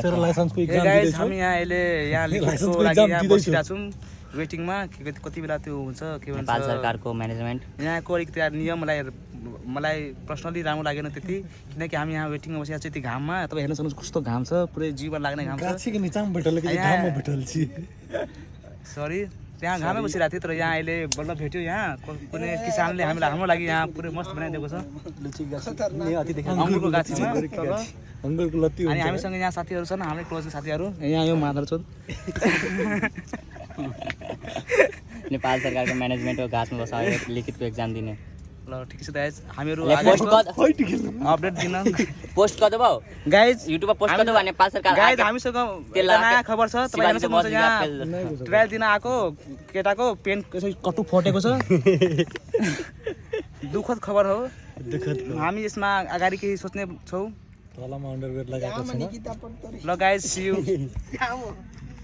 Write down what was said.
Sir लाइसेन्सको exam guys दिदैछौ हामी यहाँ अहिले यहाँ लाइसेन्सको लिखितको लागि एक्जाम यहाँ दिँदैछु। बसिरहेको छौँ वेटिङमा कति बेला त्यो हुन्छ के भन्छ नेपाल सरकारको म्यानेजमेन्ट यहाँको अलिकति नियमलाई मलाई पर्सनली राम्रो लागेन त्यति किनकि हामी यहाँ वेटिङमा बसिरहेको छौँ यति घाममा तपाईँ हेर्न सक्नुहुन्छ कस्तो घाम छ पुरै जिउमा लाग्ने घाम छ गाछी के नीचा में बैठल के घाम में बैठल छी सरी त्यहाँ घामै बसिरहेको थियो तर यहाँ अहिले बल्ल भेट्यो यहाँ कुनै किसानले हामीलाई हाम्रो लागि यहाँ पुरै मस्त बनाइदिएको छ लुची गाछी ने अति देखा अङ्गुरको गाछीमा अंगुरको लत्ती अनि हुन्छ हामीसँग यहाँ साथीहरू छन् हाम्रै क्लोज साथीहरू यहाँ यो माधरचोद नेपाल सरकारको म्यानेजमेन्टको घाँसमा बसाएर लिखितको एक्जाम दिने ल ठिक छ गाइज हामीहरू पोस्ट कर फाइट खेल्नु अपडेट दिन पोस्ट कर दबाओ गाइज युट्युबमा पोस्ट कर दबाओ नेपाल सरकार गाइज हामीसँग एउटा नयाँ खबर छ तपाईँ हेर्न सक्नुहुन्छ यहाँ ट्रायल दिन आएको केटाको पेन कसै कटु फटेको छ दुःखद खबर हो देखत हामी यसमा अगाडि केही सोच्ने छौँ तलमा अन्डरवेयर लगाएको छैन ल गाइज सी यू